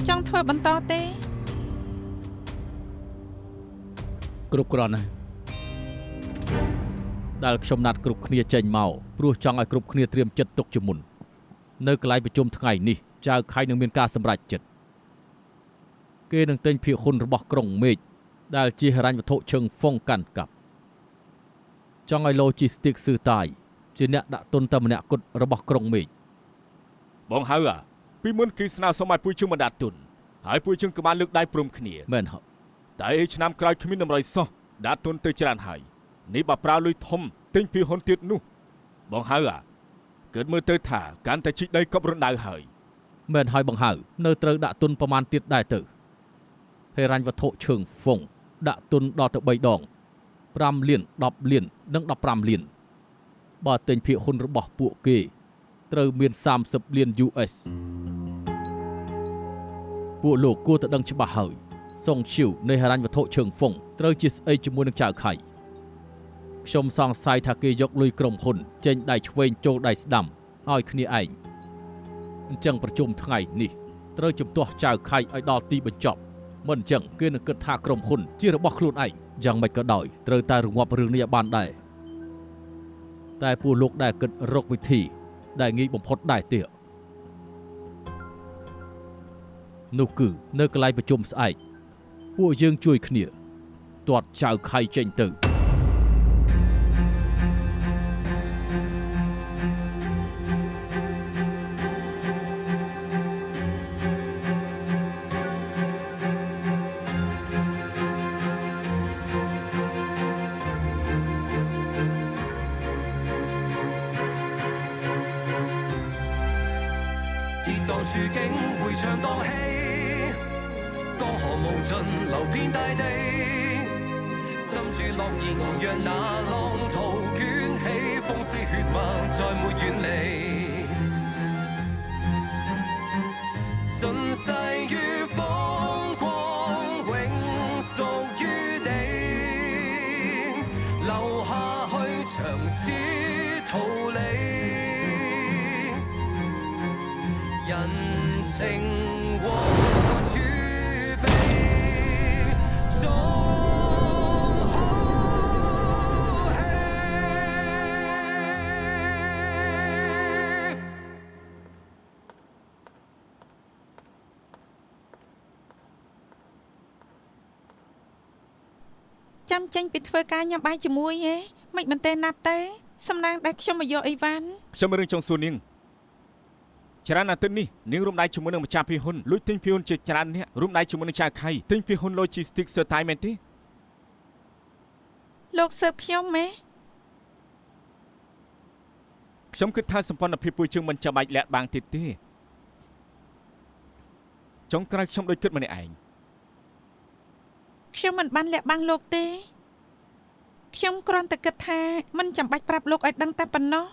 ចង់ធ្វើបន្តទេគ្រប់គ្រាន់ណាស់ដែលខ្ញុំណាត់គ្រប់គ្នាចេញមកព្រោះចង់ឲ្យគ្រប់គ្នាត្រៀមចិត្តទុកជាមុននៅកន្លែងប្រជុំថ្ងៃនេះចៅខៃនឹងមានការសម្រេចចិត្តគេនឹងទិញភាគហ៊ុនរបស់ក្រុងមេឃដែលជាហិរញ្ញវត្ថុឈឹងហ្វុងកាន់កាប់ចង់ឲ្យ Logistics ស៊ឺតាយជាអ្នកដាក់ទុនតែម្នាក់គត់របស់ក្រុងមេឃបងហៅពីមុនគឺស្នើសុំឲ្យពួកជើងមិនដាក់ទុនហើយពួកជើងក៏បានលើកដៃព្រមគ្នាមែនហើយតែឆ្នាំក្រោយគ្មានតម្រុយសោះដាក់ទុនទៅច្រើនហើយនេះបើប្រើលុយធំទិញភាគហ៊ុនទៀតនោះបងហៅគិតមើលទៅថាកាន់តែជីកដីកប់រណ្ដៅហើយមែនហើយបងហៅនៅត្រូវដាក់ទុនប្រមាណទៀតដែរទៅហិរញ្ញវត្ថុឈឹងហ្វុងដាក់ទុនដល់ទៅ3ដង5លាន10លាននិង15លានបើទិញភាគហ៊ុនរបស់ពួកគេត្រូវមាន30លាន US ពួកលោកគួរតែដឹងច្បាស់ហើយសុងឈីវនៃហិរញ្ញវត្ថុឈឹងហ្វុងត្រូវជាស្អីជាមួយនឹងចៅខៃខ្ញុំសង្ស័យថាគេយកលុយក្រុមហ៊ុនចេញដៃឆ្វេងចូលដៃស្ដាំឲ្យគ្នាឯងអញ្ចឹងប្រជុំថ្ងៃនេះត្រូវជំទាស់ចៅខៃឲ្យដល់ទីបញ្ចប់មិនអញ្ចឹងគេនឹងគិតថាក្រុមហ៊ុនជារបស់ខ្លួនឯងយ៉ាងម៉េចក៏ដោយត្រូវតែរងាប់រឿងនេះឲ្យបានដែរតែពួកលោកដែលគិតរកវិធីដែលងាយបំផុតដែរទៀតនោះគឺនៅកន្លែងប្រជុំស្អែកពួកយើងជួយគ្នាទាត់ចៅខៃចេញទៅ處境迴腸蕩氣，江河無盡流遍大地，心住樂意昂揚那浪濤捲起，風絲血脈再沒遠離，順勢於風光永屬於你，留下去長此逃離。人情和儲備總好氣。ចាំចេញពីធ្វើការញ៉ាំបាយជាមួយហ៎មិនមែនទេណាត់ទេសំណាងដែលខ្ញុំមកយកអីវ៉ាន់ខ្ញុំមានរឿងចង់សួរនាងច្រើនអាទិត្យនេះនាងរួមដៃជាមួយនឹងម្ចាស់ភាគហ៊ុនលួចទិញភាគហ៊ុនជាច្រើនអ្នករួមដៃជាមួយនឹងចៅខៃទិញភាគហ៊ុន Logistics ស៊ឺតាយមែនទេលោកសើបខ្ញុំហ៎ខ្ញុំគិតថាសម្ព័ន្ធភាពពួកជើងមិនចាំបាច់លាក់បាំងទៀតទេចុងក្រោយខ្ញុំដូចគិតម្នាក់ឯងខ្ញុំមិនបានលាក់បាំងលោកទេខ្ញុំគ្រាន់តែគិតថាមិនចាំបាច់ប្រាប់លោកឲ្យដឹងតែប៉ុណ្ណោះ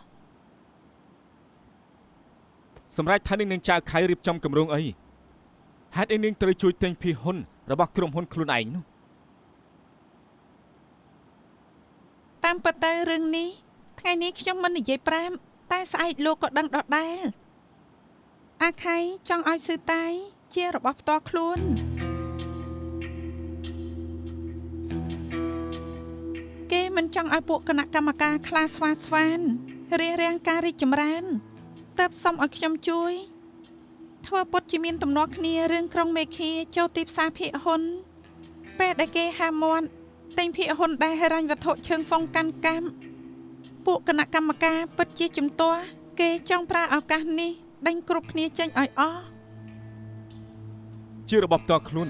សម្រាប់ថានឹងចៅខៃរៀបចំគម្រោងអីហេតុអីនាងត្រូវជួយទិញភាគហ៊ុនរបស់ក្រុមហ៊ុនខ្លួនឯងនោះតាមពិតទៅរឿងនេះថ្ងៃនេះខ្ញុំមិននិយាយប្រាប់តែស្អែកលោកក៏ដឹងដដែលអាខៃចង់ឲ្យស៊ឺតាយជារបស់ផ្ទាល់ខ្លួនគេមិនចង់ឲ្យពួកគណៈកម្មការខ្លាស្វាស្វានរារាំងការរីកចម្រើនតើបសុំឲ្យខ្ញុំជួយធ្វើពុតជាមានទំនាស់គ្នារឿងក្រុងមេឃាចូលទីផ្សារភាគហ៊ុនពេលដែលគេហាមាត់ទិញភាគហ៊ុនដែលហិរញ្ញវត្ថុឈឹងហ្វុងកាន់កាប់ពួកគណៈកម្មការពិតជាជំទាស់គេចង់ប្រើឱកាសនេះដេញគ្រប់គ្នាចេញឲ្យអស់ជារបបតខ្លួន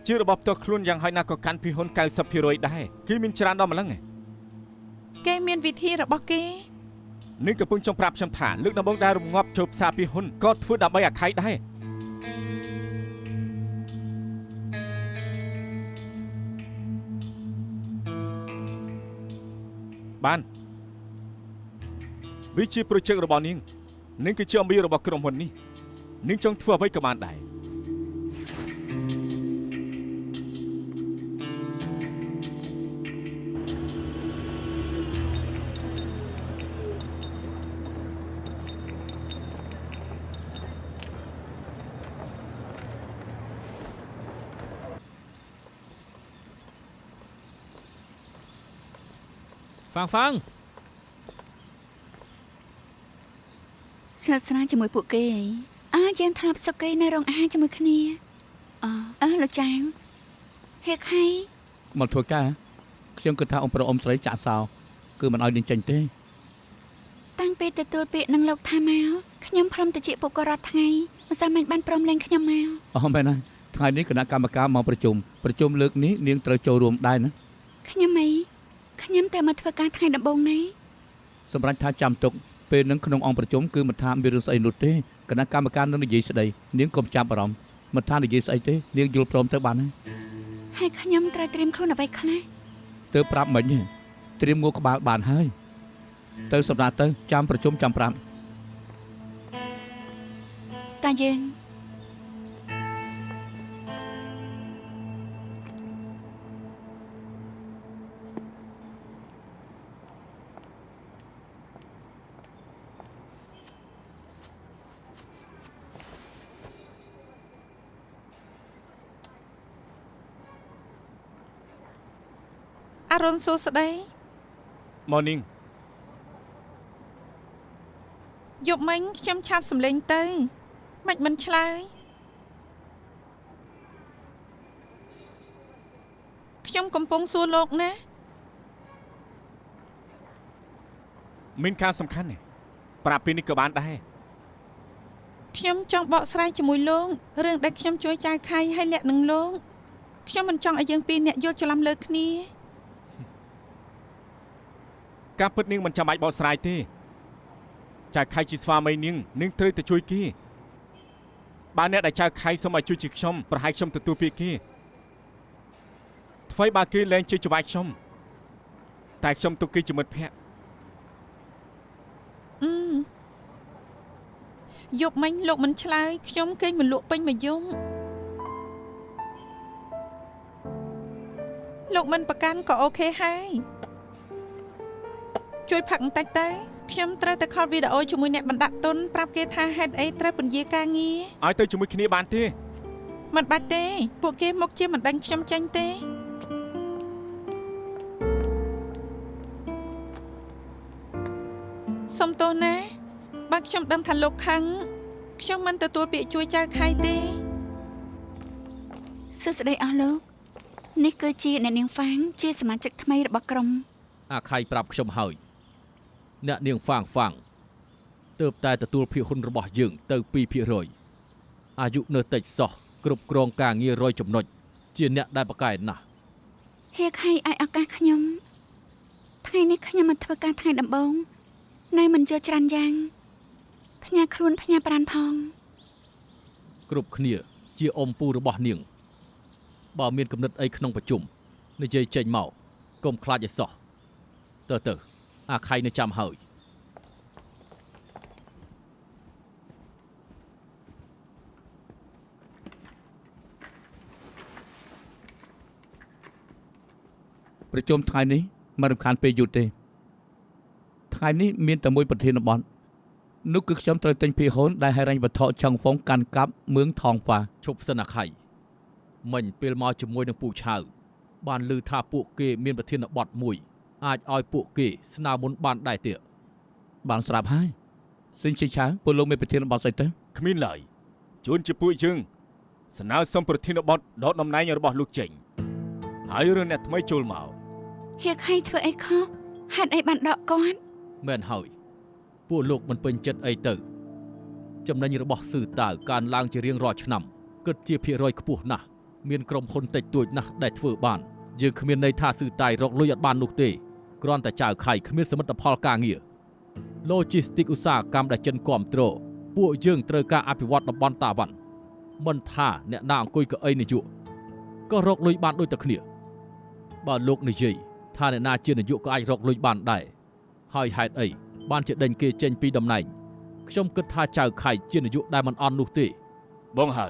ជារបបតខ្លួនយ៉ាងហើយណាក៏កាន់ភាគហ៊ុន 90% ដែរគេមានច្រើនដល់ម្លឹងគេមានវិធីរបស់គេនឹងកំពុងចង់ប្រាប់ខ្ញុំថាលើកដំបូងដែលរងាប់ចូលផ្សារភាគហ៊ុនក៏ធ្វើដើម្បីអាខៃដែរបានវាជាប្រូជិករបស់នាងនឹងគឺជាអំពីរបស់ក្រុមហ៊ុននេះនាងចង់ធ្វើអ្វីក៏បានដែរ ฟัง ស្និទ្ធស្នាលជាមួយពួកគេអើយើងធ្លាប់សុកគេនៅរោងអាហារជាមួយគ្នាលោកចៅហេកហៃ មកធ្វើការខ្ញុំគិតថាôngប្រុសស្រីចាក់សោគឺមិនឲ្យនាងចេញទេ តាំងពីទទួលពាក្យនឹងលោកថាមកខ្ញុំព្រមទៅជាពួកគាត់រាល់ថ្ងៃមិនសាមញ្ញបានព្រមលេងខ្ញុំមក មែនណាថ្ងៃនេះគណៈកម្មការមកប្រជុំលើកនេះនាងត្រូវចូលរួមដែរណា ខ្ញុំតែមកធ្វើការថ្ងៃដំបូងនេះ សម្រាប់ថាចាំទុកពេលនឹងក្នុងអង្គប្រជុំគឺមិនថាមានរឿងស្អីនោះទេគណៈកម្មការនឹងនិយាយស្ដីនាងកុំចាប់អារម្មណ៍មិនថានិយាយស្អីទេនាងយល់ព្រមទៅបានហើយ ហើយខ្ញុំត្រូវត្រៀមខ្លួនអ្វីខ្លះ ទៅប្រាប់មិញត្រៀមងូក្បាលបានហើយទៅសម្រាប់ទៅចាំប្រជុំចាំប្រាប់ តាយើង អរុនសួស្ដី Morning យប់មិញខ្ញុំឆាតសម្លេងទៅមិនឆ្លើយខ្ញុំកំពុងសួរលោកណា មានការសំខាន់ទេប្រាប់ពេលនេះក៏បានដែរ ខ្ញុំចង់បកស្រាយជាមួយលោករឿងដែលខ្ញុំជួយចៅខៃឲ្យលាក់នឹងលោកខ្ញុំមិនចង់ឲ្យយើងពីរអ្នកយល់ច្រឡំលើគ្នា ការពិតនាងមិនចាំបាច់បកស្រាយទេចៅខៃជាស្វាមីនាងត្រូវតែជួយគេបើអ្នកដែលចៅខៃសុំឲ្យជួយជាខ្ញុំប្រហែលខ្ញុំទទួលពាក្យគេថ្មីបើគេលែងជួយច្បាយខ្ញុំតែខ្ញុំទុកគេជាមិត្តភក្តិ យប់មិញលោកមិនឆ្លើយខ្ញុំគេងមិនលក់ពេញមួយយំលោកមិនប្រកាន់ក៏អូខេហើយជួយផឹកបន្តិចទៅខ្ញុំត្រូវទៅខលវីដេអូជាមួយអ្នកបណ្ដាក់ទុនប្រាប់គេថាហេតុអីត្រូវពន្យាការងារ ឲ្យទៅជាមួយគ្នាបានទេ មិនបាច់ទេពួកគេមកជាមិនដឹងខ្ញុំចាញ់ទេសុំទោសណាបើខ្ញុំដឹងថាលោកខឹងខ្ញុំមិនទទួលពាក្យជួយចៅខៃទេ សួស្ដីអស់លោកនេះគឺជាអ្នកនាងហ្វាងជាសមាជិកថ្មីរបស់ក្រុម អាខៃប្រាប់ខ្ញុំហើយអ្នកនាងហ្វាងទើបតែទទួលភាគហ៊ុនរបស់យើងទៅ 2% អាយុនៅតិចសោះគ្រប់គ្រងការងារ100ចំណុចជាអ្នកដែលប្រកែកណាស់ ហេកហៃឲ្យឱកាសខ្ញុំថ្ងៃនេះខ្ញុំមកធ្វើការថ្ងៃដំបូងនៅមិនយល់ច្រើនយ៉ាងផ្ញើខ្លួនផ្ញើប្រានផង គ្រប់គ្នាជាអ៊ំពូរបស់នាងបើមានកំណត់អីក្នុងប្រជុំនិយាយចេញមកកុំខ្លាចឲ្យសោះទៅអាខៃនៅចាំហើយ ប្រជុំថ្ងៃនេះមិនរំខានពេលយូរទេថ្ងៃនេះមានតែមួយប្រធានបទនោះគឺខ្ញុំត្រូវទិញភាគហ៊ុនដែលហិរញ្ញវត្ថុឆឹងហ្វុងកាន់កាប់មឿងថងប៉ា ឈប់សិនអាខៃមិញពេលមកជាមួយនឹងពូឆៅបានឮថាពួកគេមានប្រធានបទមួយអាចឲ្យពួកគេស្នើមុនបានដែរទៀត បានស្រាប់ហើយសិនជាឆៅពលលោកមានប្រធានបទស្អីទៅ គ្មានឡើយជួនជាពួកយើងស្នើសុំប្រធានបទដកតំណែងរបស់លោកចេញហើយរឿងអ្នកថ្មីចូលមក ហេកហៃធ្វើអីខុសហេតុអីបានដកគាត់ មែនហើយពួកលោកមិនពេញចិត្តអីទៅចំណេញរបស់ស៊ឺតាវកើនឡើងជារៀងរាល់ឆ្នាំគិតជាភាគរយខ្ពស់ណាស់មានក្រុមហ៊ុនតិចតួចណាស់ដែលធ្វើបានយើងគ្មានន័យថាស៊ឺតាយរកលុយអត់បាននោះទេគ្រាន់តែចៅខៃគ្មានសមិទ្ធផលការងារ Logistic ឧស្សាហកម្មដែលចិនគ្រប់គ្រងពួកយើងត្រូវការអភិវឌ្ឍតំបន់តាវ៉ាន់មិនថាអ្នកណាអង្គុយកៅអីនាយកក៏រកលុយបានដូចតែគ្នាបើលោកនិយាយថាអ្នកណាជានាយកក៏អាចរកលុយបានដែរហើយហេតុអីបានជាដេញគេចេញពីតំណែងខ្ញុំគិតថាចៅខៃជានាយកដែលមិនអន់នោះទេ បងហៅ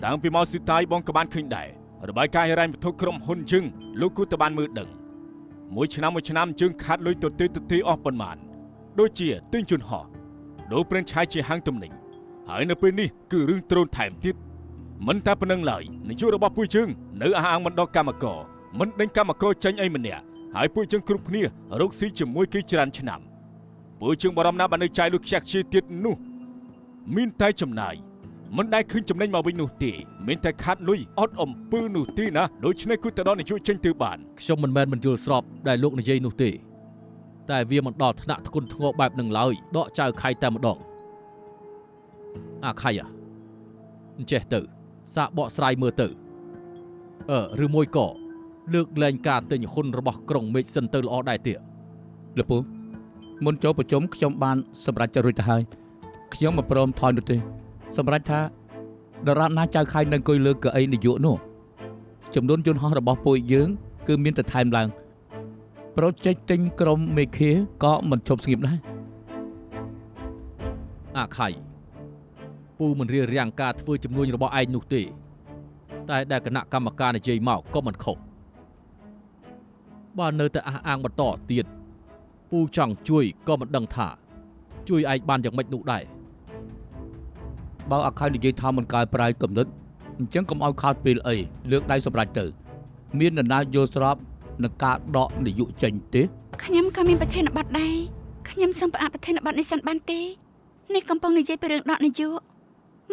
តាំងពីមកស៊ីតាយបងក៏បានឃើញដែររបាយការណ៍ហិរញ្ញវត្ថុក្រុមហ៊ុនយើងលោកគូតបានមើលដឹងមួយឆ្នាំយើងខាត់លុយទៅទីអស់ប៉ុន្មានដូចជាទិញជន់ហោះដូរប្រេនឆាយជាហាងទំនិញហើយនៅពេលនេះគឺរឿងត្រូនថែមទៀតមិនតែប៉ុណ្្នឹងឡើយនាយករបស់ពួកយើងនៅអះអាងមិនដល់កម្មករមិនដេញកម្មករចេញអីម្នាក់ ហើយពួកយើងគ្រប់គ្នារកស៊ីជាមួយគេច្រើនឆ្នាំពួកយើងបារម្ភណាស់បាននៅចាយលុយខ្ជះខ្ជាយទៀតនោះមានតែចំណាយមិនដែលឃើញចំណេញមកវិញនោះទេមានតែខាត់លុយអត់អំពើនោះទេណាដូច្នេះគួរតែដល់នយោជចេញទៅបាន ខ្ញុំមិនមែនមិនយល់ស្របដែលលោកនិយាយនោះទេតែវាមិនដល់ថ្នាក់ធ្ងន់ធ្ងរបែបនឹងឡើយដកចៅខៃតែម្ដងអាខៃអញ្ចេះទៅសាកបកស្រាយមើលទៅឬមួយក៏លើកលែងការទិញហ៊ុនរបស់ក្រុងមេឃសិនទៅល្អដែរទៀត លោកពូមុនចូលប្រជុំខ្ញុំបានសម្រេចរួចទៅហើយខ្ញុំមិនព្រមថយនោះទេសម្រេចថាដរាបណាចៅខៃនៅអង្គុយលើកៅអីនាយកនោះចំនួនយន្តហោះរបស់ពួកយើងគឺមានតែថែមឡើងប្រូជិចទិញក្រុមមេឃាក៏មិនឈប់ស្ងៀមដែរ អាខៃពូមិនរៀបរៀងការធ្វើជំនួញរបស់ឯងនោះទេតែដែលគណៈកម្មការនិយាយមកក៏មិនខុសបើនៅតែអះអាងបន្តទៀតពូចង់ជួយក៏មិនដឹងថាជួយឯងបានយ៉ាងម៉េចនោះដែរ បើអាខៃនិយាយថាមិនកើប្រែកំណត់អញ្ចឹងកុំឲ្យខាតពេលអីលើកដៃសម្រេចទៅមាននរណាយល់ស្របនឹងការដកនយោជចេញទេ ខ្ញុំក៏មានប្រធានបទដែរខ្ញុំសូមផ្អាកប្រធានបទនេះសិនបានទេនេះកំពុងនិយាយពីរឿងដកនយោ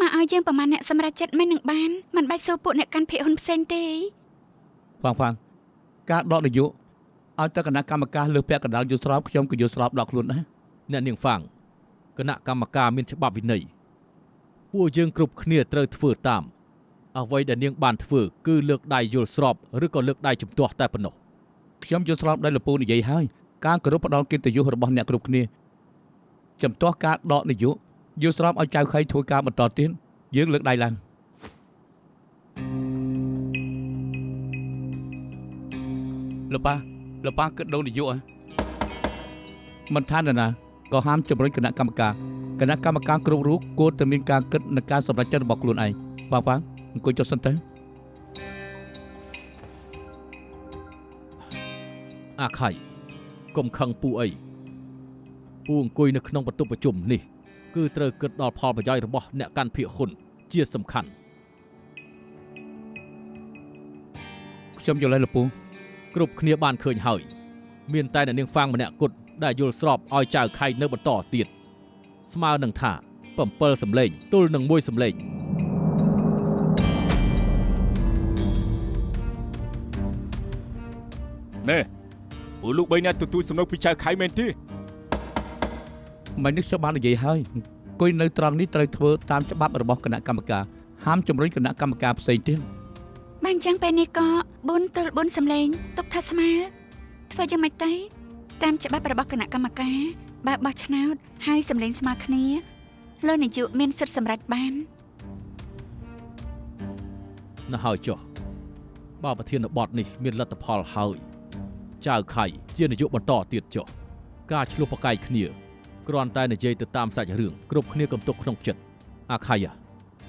មកឲ្យយើងប្រមាណអ្នកសម្រាប់ចិត្តមិននឹងបានមិនបាច់សួរពួកអ្នកកាន់ភាគហ៊ុនផ្សេងទេ ហ្វាងការដកនយោឲ្យតែគណៈកម្មការលើពាក់កណ្ដាលយល់ស្របខ្ញុំក៏យល់ស្របដល់ខ្លួនដែរ អ្នកនាងហ្វាំងគណៈកម្មការមានច្បាប់វិន័យពួកយើងគ្រប់គ្នាត្រូវធ្វើតាមអ្វីដែលនាងបានធ្វើគឺលើកដៃយល់ស្របឬក៏លើកដៃជំទាស់តែប៉ុណ្ណោះ ខ្ញុំយល់ស្របដោយលពូនិយាយហើយការគោរពផ្ដល់កិត្តិយសរបស់អ្នកគ្រប់គ្នាចំទាស់ការដកនយោយល់ស្របឲ្យចៅខៃធ្វើការបន្តទៀតយើងលើកដៃឡើងលប៉ាគិតដូរនយោមិនថានរណាក៏ហាមជំរុញគណៈកម្មការគ្រប់រូបគួរតែមានការគិតនិងការសម្រេចចិត្តរបស់ខ្លួនឯងប៉ាអង្គុយចុះសិនទៅ អាខៃកុំខឹងពូអីពូអង្គុយនៅក្នុងបន្ទប់ប្រជុំនេះគឺត្រូវគិតដល់ផលប្រយោជន៍របស់អ្នកកាន់ភាគហ៊ុនជាសំខាន់ ខ្ញុំយល់ហើយលពូ គ្រប់គ្នាបានឃើញហើយមានតែអ្នកនាងហ្វាំងម្នាក់គត់ដែលយល់ស្របឲ្យចៅខៃនៅបន្តទៀតស្មើនឹងថា7សម្លេងទល់នឹង1សម្លេង ណែពួកលោក3នាក់ទទួលសំណុកពីចៅខៃមែនទេ មិននេះខ្ញុំបាននិយាយហើយអង្គុយនៅត្រង់នេះត្រូវធ្វើតាមច្បាប់របស់គណៈកម្មការហាមជំរុញគណៈកម្មការផ្សេងទៀត បើអញ្ចឹងពេលនេះក៏4ទល់4សម្លេងទុកថាស្មើធ្វើយ៉ាងម៉េចទៅតាមច្បាប់របស់គណៈកម្មការបើបោះឆ្នោតហើយសម្លេងស្មើគ្នាលោកនាយកមានសិទ្ធិសម្រេចបាន ណាស់ហើយចុះបើប្រធានបទនេះមានលទ្ធផលហើយចៅខៃជានាយកបន្តទៀតចុះការឆ្លោះប្រកែកគ្នាគ្រាន់តែនិយាយទៅតាមសាច់រឿងគ្រប់គ្នាកំទុកក្នុងចិត្តអាខៃ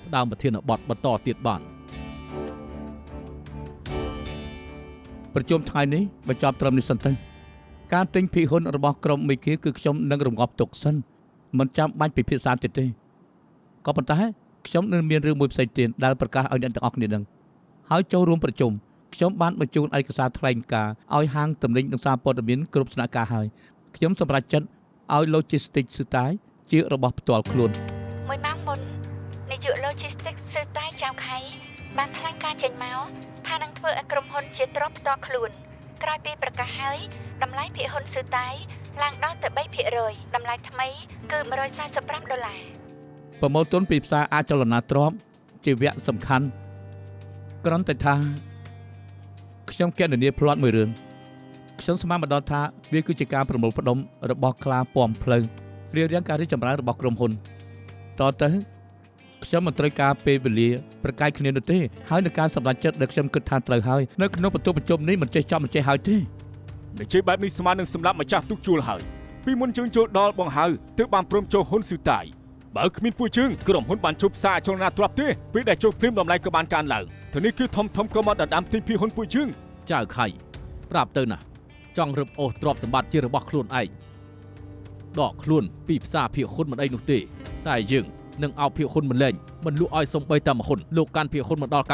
ផ្ដើមប្រធានបទបន្តទៀតបាន ប្រជុំថ្ងៃនេះបញ្ចប់ត្រឹមនេះសិនទៅការទិញភាគហ៊ុនរបស់ក្រុមមេឃាគឺខ្ញុំនឹងរងាប់ទុកសិនមិនចាំបាច់ពិភាក្សាទៀតទេក៏ប៉ុន្តែខ្ញុំនឹងមានរឿងមួយផ្សេងទៀតដែលប្រកាសឲ្យអ្នកទាំងអស់គ្នាដឹងហើយចូលរួមប្រជុំខ្ញុំបានបញ្ជូនឯកសារថ្លែងការណ៍ឲ្យហាងទំនិញនិងសារព័ត៌មានគ្រប់ស្នាក់ការហើយខ្ញុំសម្រេចចិត្តឲ្យ Logistics ស៊ឺតាយជារបស់ផ្ទាល់ខ្លួន 1 ម៉ោងមុននាយក Logistics ស៊ឺតាយចៅខៃបានថ្លែងការណ៍ចេញមកថានឹងធ្វើឲ្យក្រុមហ៊ុនជាទ្រព្យផ្ទាល់ខ្លួនក្រោយពីប្រកាសហើយតម្លៃភាគហ៊ុនស៊ឺតាយឡើងដល់ទៅ 3% តម្លៃថ្មីគឺ$145 ប្រមូលទុនពីផ្សារអចលនទ្រព្យជាវគ្គសំខាន់គ្រាន់តែថាខ្ញុំកណនាផ្្លាត់មួយរឿងខ្ញុំស្មានមកដល់ថាវាគឺជាការប្រមូលផ្ដុំរបស់ខ្លាពំផ្លូវរៀបរៀងការរីកចម្រើនរបស់ក្រុមហ៊ុនតទៅខ្ញុំមិនត្រូវការពេលវេលាប្រកែកគ្នានោះទេហើយនឹងការសម្រេចចិត្តដែលខ្ញុំគិតថាត្រូវហើយនៅក្នុងបន្ទប់ប្រជុំនេះមិនចេះចំមិនចេះហើយទេ និយាយបែបនេះស្មើនឹងសម្រាប់ម្ចាស់ទូកជួលហើយពីមុនជើងចូលដល់បងហៅទើបបានព្រមចូលហ៊ុនស៊ឺតាយបើគ្មានពួកជើងក្រុមហ៊ុនបានជប់ផ្សារអចលនទ្រព្យទេពេលដែលចូលព្រាមតម្លៃក៏បានកើនឡើងទៅនេះគឺធំក៏មកដណ្ដើមទិញភាគហ៊ុនពួកជើង ចៅខៃប្រាប់ទៅណាចង់រឹបអូសទ្រព្យសម្បត្តិជារបស់ខ្លួនឯងដកខ្លួនពីផ្សារភាគហ៊ុនមិនអីនោះទេតែយើងនឹងឲ្យភាគហ៊ុនមិនលែងមិនលក់ឲ្យសំបីតែមួយហ៊ុនលោកកាន់ភាគហ៊ុនមកដល់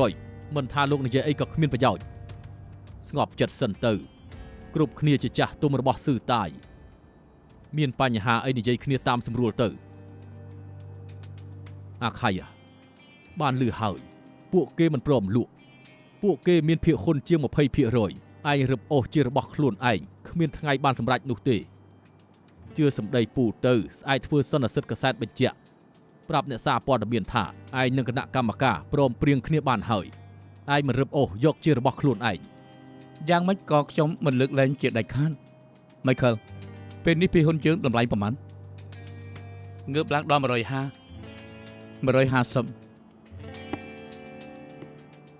90% មិនថាលោកនិយាយអីក៏គ្មានប្រយោជន៍ស្ងប់ចិត្តសិនទៅ គ្រប់គ្នាជាចាស់ទុំរបស់ស៊ឺតាយមានបញ្ហាអីនិយាយគ្នាតាមស្រួលទៅអាខៃបានលឺហើយពួកគេមិនព្រមលក់ពួកគេមានភាគហ៊ុនជាង 20% ឯងរឹបអូសជារបស់ខ្លួនឯងគ្មានថ្ងៃបានសម្រេចនោះទេជឿសម្ដីពូទៅស្អែកធ្វើសន្និសីទកាសែតបញ្ជាក់ប្រាប់អ្នកសារព័ត៌មានថាឯងនឹងគណៈកម្មការព្រមព្រៀងគ្នាបានហើយឯងមិនរឹបអូសយកជារបស់ខ្លួនឯងយ៉ាងម៉េចក៏ខ្ញុំមិនលើកលែងជាដាច់ខាត Michael ពេលនេះពីហ៊ុនជើងតម្លៃប្រមាណងើបឡើងដល់150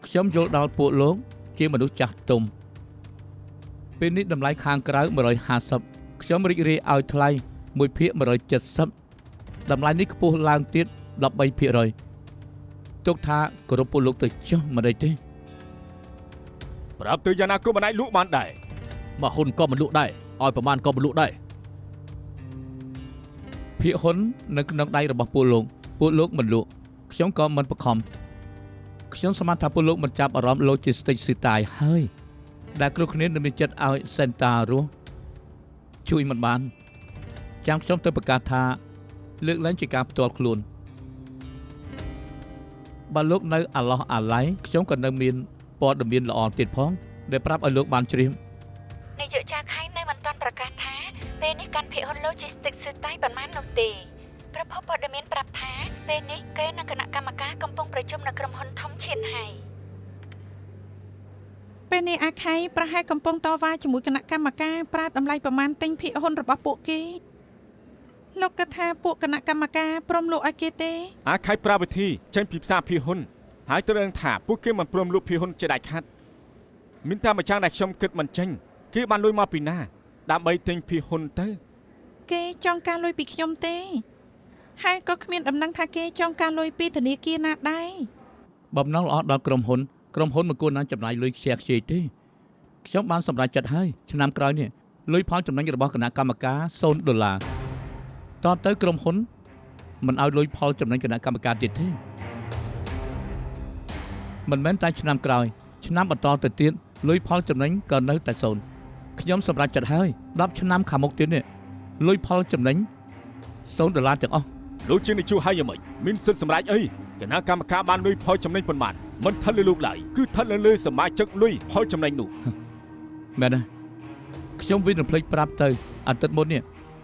ខ្ញុំយល់ដល់ពួកលោកជាមនុស្សចាស់ទុំពេលនេះតម្លៃខាងក្រៅ150ខ្ញុំរីករាយឲ្យថ្លៃ1ភាគ170តម្លៃនេះខ្ពស់ឡើងទៀត 13% ទុកថាគោរពពួកលោកទៅចុះមិនអីទេ ប្រាប់ទៅយ៉ាងណាក៏មិនអាចលក់បានដែរ មកហ៊ុនក៏មិនលក់ដែរឲ្យប្រមាណក៏មិនលក់ដែរ ភាគហ៊ុននៅក្នុងដៃរបស់ពួកលោកមិនលក់ខ្ញុំក៏មិនបង្ខំខ្ញុំស្មានថាពួកលោកមិនចាប់អារម្មណ៍ logistics ស៊ីតាយហើយដែលគ្រប់គ្នានឹងមានចិត្តឲ្យ Santa រស់ជួយមិនបានចាំខ្ញុំទៅប្រកាសថាលើកឡើងជាការផ្ទាល់ខ្លួនបើលោកនៅអាឡោះអាឡៃខ្ញុំក៏នៅមានព័ត៌មានល្អទៀតផងដែលប្រាប់ឲ្យលោកបានជ្រាប នាយកចៅខេត្តនៅមិនទាន់ប្រកាសថាពេលនេះកាន់ភាគហ៊ុន Logistics ស៊ឺតៃប៉ុន្មាននោះទេប្រភពព័ត៌មានប្រាប់ថាពេលនេះគេនិងគណៈកម្មការកំពុងប្រជុំនៅក្រុមហ៊ុនធំឈៀនហៃ ពេលនេះអាខៃប្រហែលកំពុងតវ៉ាជាមួយគណៈកម្មការប្រាតម្លៃប្រមាណទិញភាគហ៊ុនរបស់ពួកគេលោកគិតថាពួកគណៈកម្មការព្រមលក់ឲ្យគេទេ អាខៃប្រាវិធីចេញពីផ្សារភាគហ៊ុនហើយត្រូវដឹងថាពួកគេមិនព្រមលក់ភាគហ៊ុនជាដាច់ខាតមានតែម្យ៉ាងដែលខ្ញុំគិតមិនចេញគេបានលុយមកពីណាដើម្បីទិញភាគហ៊ុនទៅ គេចង់ការលុយពីខ្ញុំទេហើយក៏គ្មានដំណឹងថាគេចង់ការលុយពីធនាគារណាដែរ បំណងល្អដល់ក្រុមហ៊ុនមិនគួរណាចំណាយលុយខ្ជះខ្ជាយទេខ្ញុំបានសម្រេចចិត្តហើយឆ្នាំក្រោយនេះលុយផលចំណេញរបស់គណៈកម្មការ$0តទៅក្រុមហ៊ុនមិនឲ្យលុយផលចំណេញគណៈកម្មការទៀតទេមិនមែនតែឆ្នាំក្រោយឆ្នាំបន្តទៅទៀតលុយផលចំណេញក៏នៅតែ$0ខ្ញុំសម្រេចចិត្តហើយ10ឆ្នាំខាងមុខទៀតនេះលុយផលចំណេញ$0ទាំងអស់ លោកជានាយកហើយយ៉ាងម៉េចមានសិទ្ធិសម្រេចអីគណៈកម្មការបានលុយផលចំណេញប៉ុន្មានមិនថិតលើលោកឡើយគឺថិតលើសមាជិកលុយផលចំណេញនោះ មែនទេខ្ញុំវិញរំភ្លេចប្រាប់ទៅអាទិត្យមុននេះ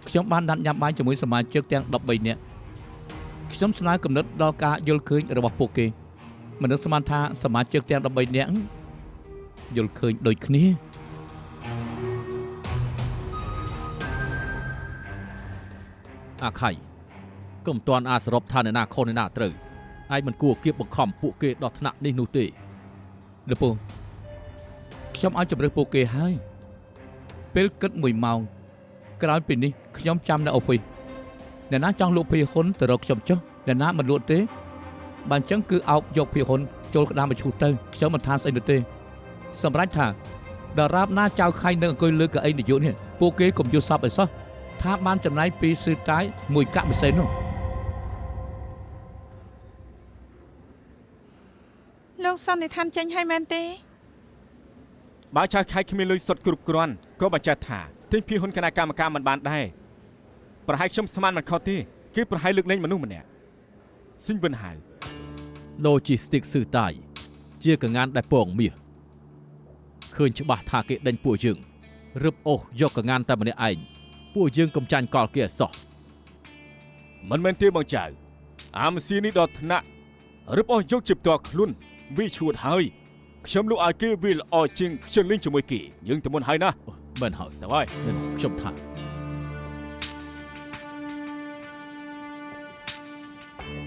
ខ្ញុំបានដាត់ញ៉ាំបាយជាមួយសមាជិកទាំង13នាក់ខ្ញុំស្នើគំនិតដល់ការយល់ឃើញរបស់ពួកគេមិននឹកស្មានថាសមាជិកទាំង13នាក់យល់ឃើញដូចគ្នា អាខៃកុំតាន់អាសរុបថាអ្នកណាខុសអ្នកណាត្រូវឯងមិនគួរគៀបបង្ខំពួកគេដល់ថ្នាក់នេះនោះទេ លោកពូខ្ញុំឲ្យជម្រើសពួកគេហើយពេលគិត1ម៉ោងក្រោយពីនេះខ្ញុំចាំនៅអូហ្វីសអ្នកណាចង់លក់ភាគហ៊ុនទៅរកខ្ញុំចុះអ្នកណាមិនលក់ទេបើអញ្ចឹងគឺអោបយកភាគហ៊ុនចូលក្តាមបញ្ឈូសទៅខ្ញុំមិនថាស្អីនោះទេសម្រាប់ថាដរាបណាចៅខៃនៅអង្គុយលើកៅអីនយោបាយនេះពួកគេកុំយល់សពឲ្យសោះថាបានចំណាយពីស៊ឺតាយមួយកាក់ពិសេសនោះ លោកសន្និដ្ឋានចេញឲ្យមែនទេ បើចៅខៃគ្មានលុយសុទ្ធគ្រប់គ្រាន់ក៏បញ្ជាក់ថាទិញភាគហ៊ុនគណៈកម្មការមិនបានដែរប្រហែលខ្ញុំស្មានមិនខុសទេគេប្រហែលលើកលែងមនុស្សម្នាក់ស៊ីងវិនហៅ Logistics ស៊ឺតាយជាកងានដែលពងមាសឃើញច្បាស់ថាគេដេញពួកយើងរឹបអូសយកកងានតែម្នាក់ឯងពួកយើងកំចាញ់កលគេអសោះ មិនមែនទេបងចៅអាមស៊ីនេះដល់ថ្នាក់រឹបអូសយកជាផ្ទាល់ខ្លួនវាឈួតហើយខ្ញុំលក់ឲ្យគេវាល្អជាងខ្ញុំលេងជាមួយគេយើងទៅមុនហើយណា មិនហើយ ទៅហើយ ខ្ញុំថា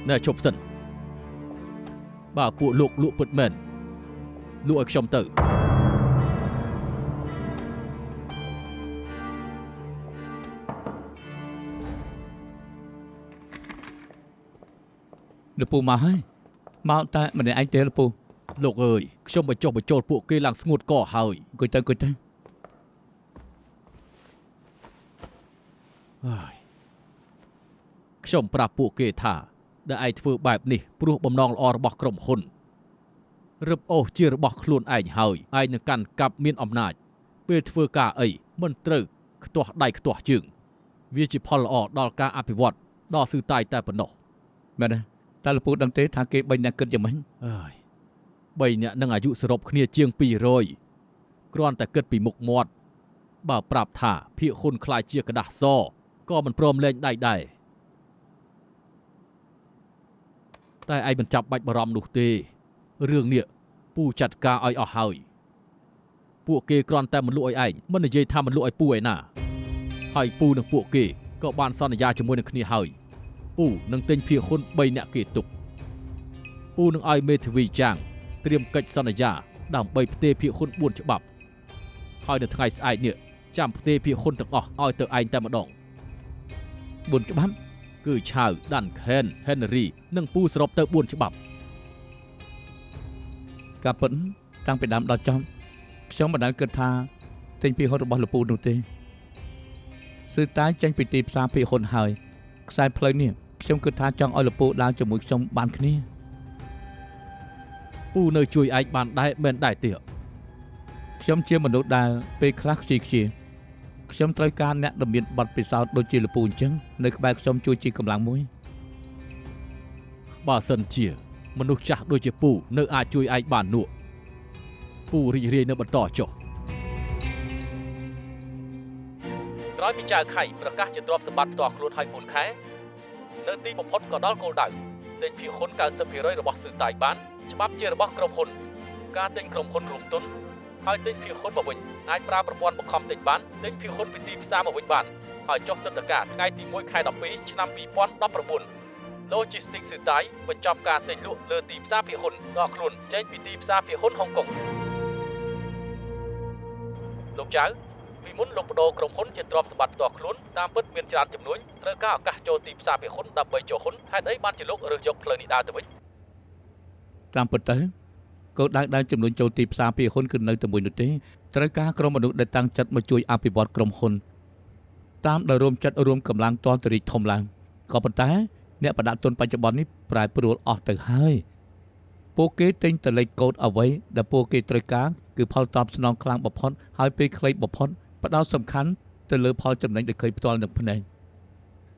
ណែជប់សិនបើពួកលោកលក់ពិតមែនលក់ឲ្យខ្ញុំទៅ លោកពូមកហើយមកតែម្នាក់ឯងទេលោកពូ លោកអើយខ្ញុំបញ្ចុះបញ្ចូលពួកគេឡើងស្ងួតកហើយ អង្គុយទៅ ខ្ញុំប្រាប់ពួកគេថាដែលឯងធ្វើបែបនេះព្រោះបំណងល្អរបស់ក្រុមហ៊ុនរឹបអូសជារបស់ខ្លួនឯងហើយឯងនឹងកាន់កាប់មានអំណាច ពេលធ្វើការអីមិនត្រូវខ្ទាស់ដៃខ្ទាស់ជើងវាជាផលល្អដល់ការអភិវឌ្ឍដល់ស៊ឺតាយតែប៉ុណ្ណោះ មែនទេតើលោកពូដឹងទេថាគេ3នាក់គិតយ៉ាងម៉េច អើយ3នាក់នឹងអាយុសរុបគ្នាជាង200គ្រាន់តែគិតពីមុខមាត់បើប្រាប់ថាភាគហ៊ុនខ្លាចជាกระดาษសក៏មិនព្រមលែងដៃដែរតែឯងមិនចាប់បាច់បារម្ភនោះទេរឿងនេះពូចាត់ការឲ្យអស់ហើយពួកគេគ្រាន់តែមិនលក់ឲ្យឯងមិននិយាយថាមិនលក់ឲ្យពូឯណាហើយពូនិងពួកគេក៏បានសន្យាជាមួយនឹងគ្នាហើយពូនឹងទិញភាគហ៊ុន3នាក់គេទុកពូនឹងឲ្យមេធាវីចាងត្រៀមកិច្ចសន្យាដើម្បីផ្ទេរភាគហ៊ុន4ច្បាប់ហើយនៅថ្ងៃស្អែកនេះចាំផ្ទេរភាគហ៊ុនទាំងអស់ឲ្យទៅឯងតែម្ដង 4ច្បាប់ គឺឆាវដាន់ខេនហេនរីនិងពូសរុបទៅ4ច្បាប់ ការពិតតាំងពីដើមដល់ចប់ខ្ញុំមិនដែលគិតថាទិញភាគហ៊ុនរបស់លោកពូនោះទេស៊ឺតាយចេញពីទីផ្សារភាគហ៊ុនហើយខ្សែផ្លូវនេះខ្ញុំគិតថាចង់ឲ្យលោកពូដើរជាមួយខ្ញុំបានគ្នា ពូនៅជួយឯងបានដែរមិនដែរទេ ខ្ញុំជាមនុស្សដែលពេលខ្លះខ្ជិលខ្ជាខ្ញុំត្រូវការអ្នកដែលមានបទពិសោធន៍ដូចជាលោកពូអញ្ចឹងនៅក្បែរខ្ញុំជួយជាកម្លាំងមួយ បើសិនជាមនុស្សចាស់ដូចជាពូនៅអាចជួយឯងបាននោះពូរីករាយនៅបន្តចុះក្រោយពីចៅខៃប្រកាសជាទ្រព្យសម្បត្តិផ្ទាល់ខ្លួនឲ្យ4ខែនៅទីបំផុតក៏ដល់គោលដៅទិញភាគហ៊ុន 90% របស់ស៊ឺតាយបានច្បាប់ជារបស់ក្រុមហ៊ុនការទិញក្រុមហ៊ុនរួមទុនហើយទិញភាគហ៊ុនមកវិញអាចប្រើប្រព័ន្ធបង្ខំទិញបានទិញភាគហ៊ុនពីទីផ្សារមកវិញបានហើយចុះទិដ្ឋាការថ្ងៃទី1ខែ12ឆ្នាំ2019 Logistics ស៊ឺតាយបញ្ចប់ការទិញលក់លើទីផ្សារភាគហ៊ុនដល់ខ្លួនចេញពីទីផ្សារភាគហ៊ុនហុងកុងលោកចៅពីមុនលោកបដូរក្រុមហ៊ុនជាទ្រព្យសម្បត្តិផ្ទាល់ខ្លួនតាមពិតមានច្រើនចំនួនត្រូវការឱកាសចូលទីផ្សារភាគហ៊ុនដើម្បីចូលហ៊ុនហេតុអីបានជាលោករើសយកផ្លូវនេះដើរទៅវិញ តាមពិតទៅគោលដៅដែលចំនួនចូលទីផ្សារភាគហ៊ុនគឺនៅតែមួយនោះទេត្រូវការក្រុមមនុស្សដែលតាំងចិត្តមកជួយអភិវឌ្ឍក្រុមហ៊ុនតាមដែលរួមចិត្តរួមកម្លាំងទាល់តែរីកធំឡើងក៏ប៉ុន្តែអ្នកបដិទុនបច្ចុប្បន្ននេះប្រែប្រួលអស់ទៅហើយពួកគេទិញតលេខកូដអ្វីដែលពួកគេត្រូវការគឺផលតបស្នងខ្លាំងបំផុតហើយពេលខ្លីបំផុតផ្ដោតសំខាន់ទៅលើផលចំណេញដែលឃើញផ្ទាល់នឹងភ្នែក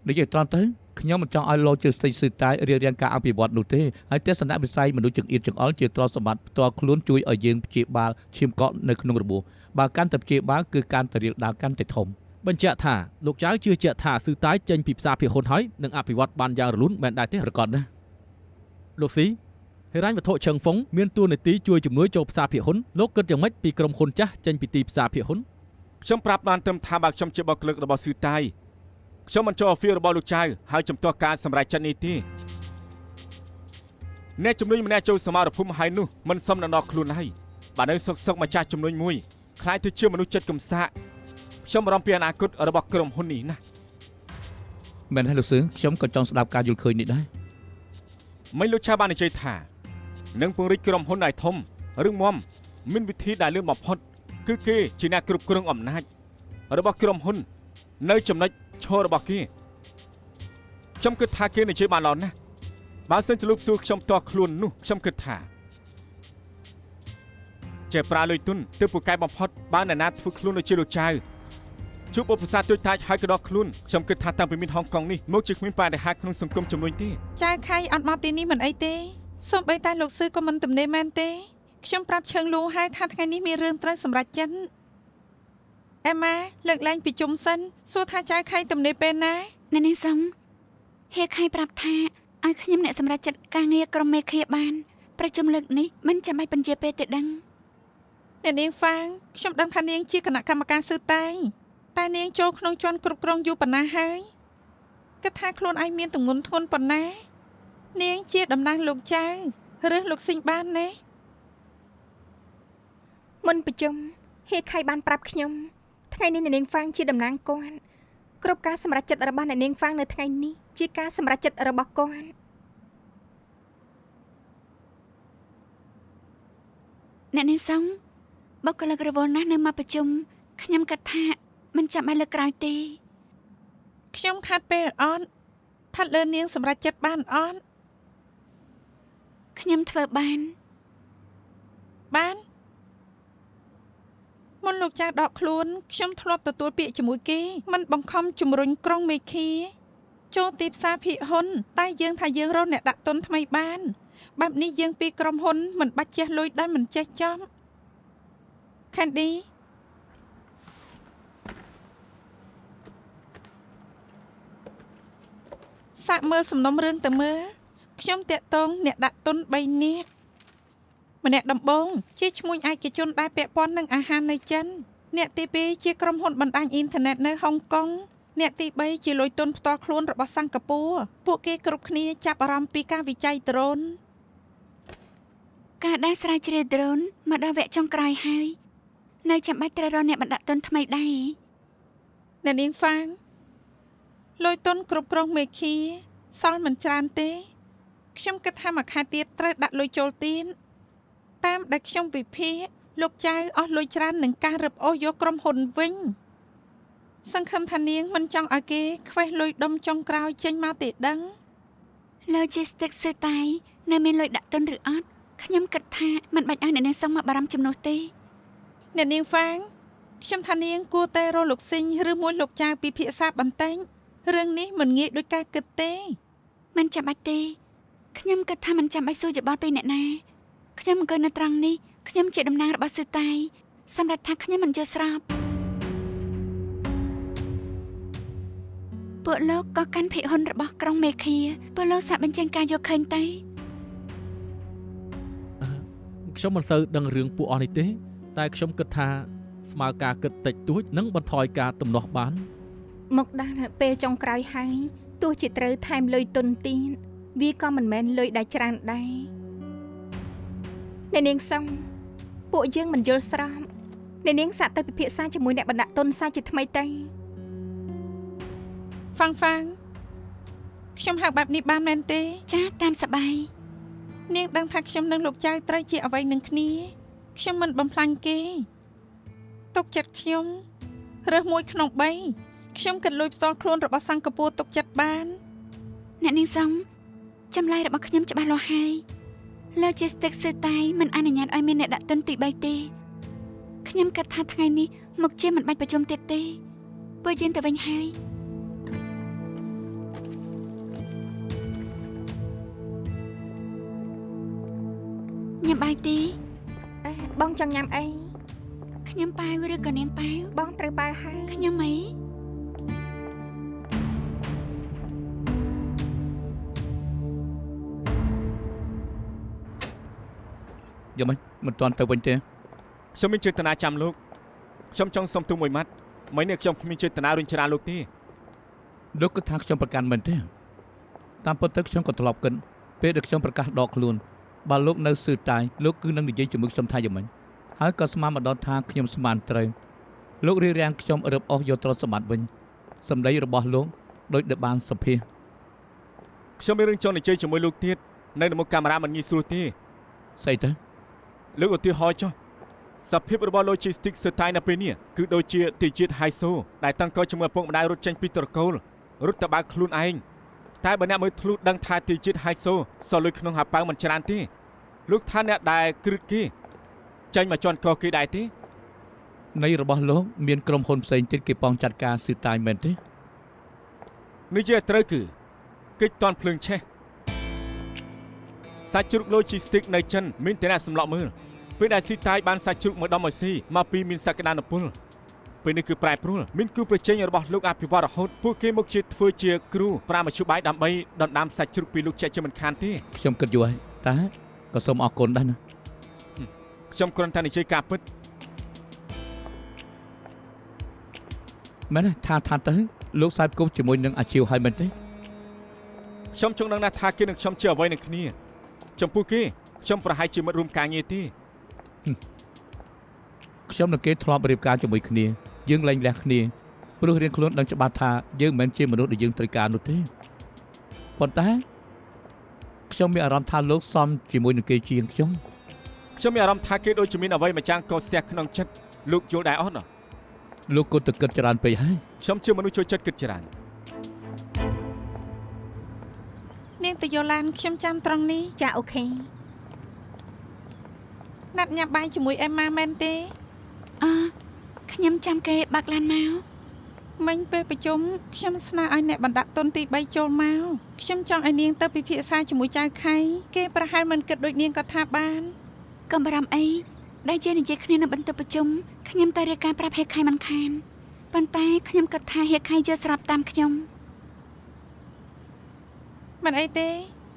និយាយត្រង់ទៅខ្ញុំមិនចង់ឲ្យលោកជឿស្ទើរស៊ឺតាយរៀបរៀងការអភិវឌ្ឍនោះទេហើយទស្សនវិស័យមនុស្សចង្អៀតចង្អល់ជាទ្រព្យសម្បត្តិផ្ទាល់ខ្លួនជួយឲ្យយើងព្យាបាលឈាមកកនៅក្នុងរបួសបើកាន់តែព្យាបាលគឺកាន់តែរៀលដាលកាន់តែធំ បញ្ជាក់ថាលោកចៅជឿជាក់ថាស៊ឺតាយចេញពីផ្សារភាគហ៊ុនហើយនឹងអភិវឌ្ឍបានយ៉ាងរលូនមែនដែរទេ ប្រកបណាស់ លោកស៊ីហិរញ្ញវត្ថុឈឹងហ្វុងមានតួនាទីជួយជំនួយចូលផ្សារភាគហ៊ុនលោកគិតយ៉ាងម៉េចពីក្រុមហ៊ុនចាស់ចេញពីទីផ្សារភាគហ៊ុន ខ្ញុំប្រាប់បានត្រឹមថាបើខ្ញុំជាបុគ្គលិករបស់ស៊ឺតាយខ្ញុំមិនចូលអហ្វៀររបស់លោកចៅហើយជំទាស់ការសម្រេចចិត្តនេះទេអ្នកជំនួយម្នាក់ចូលសមរភូមិហើយនោះមិនសមនឹងដល់ខ្លួនហើយបើនៅសុកម្ចាស់ជំនួយមួយខ្លាចទៅជាមនុស្សចិត្តកំសាកខ្ញុំបារម្ភពីអនាគតរបស់ក្រុមហ៊ុននេះណាស់ មែនហើយលោកសឿខ្ញុំក៏ចង់ស្ដាប់ការយល់ឃើញនេះដែរ មិនលោកចៅបាននិយាយថានឹងពង្រីកក្រុមហ៊ុនឲ្យធំរឹងមាំមានវិធីដែលលឿនបំផុតគឺគេជាអ្នកគ្រប់គ្រងអំណាចរបស់ក្រុមហ៊ុននៅចំណុចឈររបស់គេខ្ញុំគិតថាគេនិយាយបានល្អណាស់បើសិនជាលោកសួរខ្ញុំផ្ទាល់ខ្លួននោះខ្ញុំគិតថាចេះប្រើលុយទុនទើបពូកែបំផុតបើអ្នកណាធ្វើខ្លួនដូចជាលោកចៅជួបឧបសគ្គទូចតាចហើយក៏ដល់ខ្លួនខ្ញុំគិតថាតាំងពីមានហុងកុងនេះមកជាគ្មានបញ្ហាក្នុងសង្គមជំនួយទេ ចៅខៃអត់មកទីនេះមិនអីទេសូម្បីតែលោកស៊ឺក៏មិនទំនេរមែនទេខ្ញុំប្រាប់ឈឹងលូហើយថាថ្ងៃនេះមានរឿងត្រូវសម្រេចចិត្តអេម៉ាលើកឡើងពីជុំសិនសួរថាចៅខៃទំនេរពេលណា អ្នកនាងសុងហេខៃប្រាប់ថាឲ្យខ្ញុំអ្នកសម្រាប់ចិត្តការងារក្រុមមេឃាបានប្រជុំលើកនេះមិនចាំបាច់បញ្ជាពេលទេដឹង អ្នកនាងហ្វាងខ្ញុំដឹងថានាងជាគណៈកម្មការស៊ឺតាយតែនាងចូលក្នុងជាន់គ្រប់គ្រងយូរប៉ុណ្ណាហើយគិតថាខ្លួនឯងមានទម្ងន់ធ្ងន់ប៉ុណ្ណានាងជាតំណាងលោកចៅឬលោកស៊ីងបានណា មុនប្រជុំហេខៃបានប្រាប់ខ្ញុំថ្ងៃនេះអ្នកនាងហ្វាងជាតំណាងគាត់គ្រប់ការសម្រេចចិត្តរបស់អ្នកនាងហ្វាងនៅថ្ងៃនេះជាការសម្រេចចិត្តរបស់គាត់ អ្នកនាងសុងបុគ្គលិករវល់ណាស់នៅមកប្រជុំខ្ញុំគិតថាមិនចាំបាច់លើកក្រោយទេ ខ្ញុំខាត់ពេលអត់ថាត់លើនាងសម្រេចចិត្តបានអត់ ខ្ញុំធ្វើបាន បាន មុនលោកចៅដកខ្លួនខ្ញុំធ្លាប់ទទួលពាក្យជាមួយគេមិនបង្ខំជំរុញក្រុងមេឃាចូលទីផ្សារភាគហ៊ុនតែយើងថាយើងរកអ្នកដាក់ទុនថ្មីបានបែបនេះយើងពីក្រុមហ៊ុនមិនបាច់ចេះលុយដោយមិនចេះចំ Candy សាកមើលសំណុំរឿងទៅមើលខ្ញុំតាក់ទងអ្នកដាក់ទុន3នាក់ម្នាក់ដំបូងជាឈ្មោះឯកជនដែលពាក់ព័ន្ធនឹងអាហារនៅចិនអ្នកទី2ជាក្រុមហ៊ុនបណ្ដាញអ៊ីនធឺណិតនៅហុងកុងអ្នកទី3ជាលុយទុនផ្ទាល់ខ្លួនរបស់សិង្ហបុរីពួកគេគ្រប់គ្នាចាប់អារម្មណ៍ពីការវិច័យដ្រូនការដែលស្រាវជ្រាវដ្រូនមកដល់វគ្គចុងក្រោយហើយនៅចាំបាច់ត្រូវរកអ្នកបណ្ដាក់ទុនថ្មីដែរ អ្នកនាងហ្វាងលុយទុនគ្រប់គ្រងមេឃាសល់មិនច្រើនទេខ្ញុំគិតថាមួយខែទៀតត្រូវដាក់លុយចូលទៀនតាមដែលខ្ញុំវិភាគលោកចៅអស់លុយច្រើននឹងការរឹបអូសយកក្រុមហ៊ុនវិញសង្ឃឹមថានាងមិនចង់ឲ្យគេខ្វេះលុយដុំចុងក្រោយចេញមកទេដឹង Logistics សឺតៃនៅមានលុយដាក់ទុនឬអត់ខ្ញុំគិតថាមិនបាច់ឲ្យអ្នកនាងសងមកបារម្ភជំនួសទេ អ្នកនាងហ្វាងខ្ញុំថានាងគួរតែរកលោកស៊ីងឬមួយលោកចៅពិភាក្សាបន្តិចរឿងនេះមិនងាយដូចការគិតទេមិនចាំបាច់ទេខ្ញុំគិតថាមិនចាំបាច់សួរយោបល់ពីអ្នកណាខ្ញុំអង្គុយនៅត្រង់នេះខ្ញុំជាតំណាងរបស់សឺតៃសម្រាប់ថាខ្ញុំមិនយល់ស្របពួកលោកក៏កាន់ភិហ៊ុនរបស់ក្រុងមេឃាពួកលោកសាកបញ្ចេញការយកឃើញទៅ ខ្ញុំមិនសូវដឹងរឿងពួកអស់នេះទេតែខ្ញុំគិតថាស្មើការគិតតិចតួចនិងបន្ថយការទំនាស់បាន មកដល់ពេលចុងក្រោយហើយទោះជាត្រូវថែមលុយទុនទៀតវាក៏មិនមែនលុយដែលច្រើនដែរអ្នកនាងសំពួកយើងមិនយល់ស្របអ្នកនាងសាកទៅពិភាក្សាជាមួយអ្នកបណ្ដាក់ទុនសាជាថ្មីទៅ ហ្វាងខ្ញុំហៅបែបនេះបានមែនទេ ចាតាមសប្បាយ នាងដឹងថាខ្ញុំនិងលោកចៅត្រូវជាអ្វីនឹងគ្នាខ្ញុំមិនបំផ្លាញគេទុកចិត្តខ្ញុំរើសមួយក្នុង3ខ្ញុំគិតលុយផ្ទាល់ខ្លួនរបស់សិង្ហបុរីទុកចិត្តបាន អ្នកនាងសំចម្លើយរបស់ខ្ញុំច្បាស់លាស់ហើយ Logistics សឺតៃមិនអនុញ្ញាតឲ្យមានអ្នកដាក់ទុនទី3ទេខ្ញុំគិតថាថ្ងៃនេះមកជាមិនបាច់ប្រជុំទៀតទេពួកយើងទៅវិញហើយញ៉ាំបាយទេ បងចង់ញ៉ាំអី ខ្ញុំប៉ាវឬក៏នាងប៉ាវ បងត្រូវបើហើយ ខ្ញុំអី យ៉ាងម៉េចមិនទាន់ទៅវិញទេ ខ្ញុំមានចេតនាចាំលោកខ្ញុំចង់សុំទូមួយម៉ាត់មិននេះខ្ញុំគ្មានចេតនារុញច្រានលោកទេ លោកគិតថាខ្ញុំប្រកាន់មិនទេតាមពិតទៅខ្ញុំក៏ធ្លាប់គិតពេលដែលខ្ញុំប្រកាសដកខ្លួនបើលោកនៅសឺតៃលោកគឺនឹងនិយាយជាមួយខ្ញុំថាយ៉ាងម៉េចហើយក៏ស្មានម្ដងថាខ្ញុំស្មានត្រូវលោករៀបរៀងខ្ញុំរឹបអូសយកទ្រព្យសម្បត្តិវិញសម្ដីរបស់លោកដូចដែលបានសម្ភាស ខ្ញុំមានរឿងចង់និយាយជាមួយលោកទៀតនៅមុខកាមេរ៉ាមិនងាយស្រួលទេ ស្អីទៅ លោកឧទាហរណ៍ចុះសភាពរបស់ Logistics សឺតៃនៅពេលនេះគឺដូចជាទីជាតិហៃសូដែលតាំងកជាមួយឪពុកម្ដាយរត់ចេញពីត្រកូលរត់ទៅបើកខ្លួនឯងតែបើអ្នកមើលធ្លុះដឹងថាទីជាតិហៃសូសល់លុយក្នុងហាប៉ៅមិនច្រើនទេលោកថាអ្នកដែលគ្រឹះគេចេញមកជន់កគេដែរទេ នៃរបស់លោកមានក្រុមហ៊ុនផ្សេងទៀតគេប៉ងចាត់ការសឺតៃមែនទេ និយាយត្រូវគឺកិច្ចតន់ភ្លើងឆេះសាច់ជ្រូក Logistics នៅចិនមានតែអ្នកសម្លក់មើលពេលដែលស៊ីតាយបានសាច់ជ្រូកមកដល់មកស៊ីមកពីមានសក្តានុពលពេលនេះគឺប្រែប្រួលមានគូប្រជែងរបស់លោកអភិវឌ្ឍរហូតពួកគេមកជាធ្វើជាគ្រូប្រាមជ្ឈបាយដើម្បីដណ្ដើមសាច់ជ្រូកពីលោកជាជាមិនខានទេ ខ្ញុំគិតយូរហើយតែក៏សូមអរគុណដែរណា ខ្ញុំគ្រាន់តែនិយាយការពិត មែនទេថាទៅលោកសាយគប់ជាមួយនឹងអាជីវហើយមែនទេ ខ្ញុំចង់ដឹងថាគេនឹងខ្ញុំជាអ្វីនឹងគ្នាចំពោះគេខ្ញុំប្រហែលជាមិត្តរួមការងារទេ ខ្ញុំនិងគេធ្លាប់រៀបការជាមួយគ្នាយើងលែងលះគ្នាព្រោះរៀងខ្លួនដឹងច្បាស់ថាយើងមិនមែនជាមនុស្សដែលយើងត្រូវការនោះទេប៉ុន្តែខ្ញុំមានអារម្មណ៍ថាលោកសមជាមួយនឹងគេជាងខ្ញុំ ខ្ញុំមានអារម្មណ៍ថាគេដូចជាមានអ្វីម្យ៉ាងកោស្ទះក្នុងចិត្តលោកយល់ដែរអត់ លោកក៏ទៅគិតច្រើនពេកហើយ ខ្ញុំជាមនុស្សចូលចិត្តគិតច្រើន នាងទៅយកឡានខ្ញុំចាំត្រង់នេះ ចាអូខេ ណាត់ញ៉ាំបាយជាមួយអេម៉ាមែនទេ អ ខ្ញុំចាំគេបើកឡានមក មិញពេលប្រជុំខ្ញុំស្នើឲ្យអ្នកបណ្ដាក់ទុនទី3ចូលមកខ្ញុំចង់ឲ្យនាងទៅពិភាក្សាជាមួយចៅខៃគេប្រហែលមិនគិតដូចនាងក៏ថាបានក ុំបារម្ភអីដែលជានិយាយគ្នានៅបន្ទប់ប្រជុំខ្ញុំទៅរាយការណ៍ប្រាប់ហេខៃមិនខានប៉ុន្តែខ្ញុំគិតថាហេខៃយល់ស្របតាមខ្ញុំ មិនអីទេ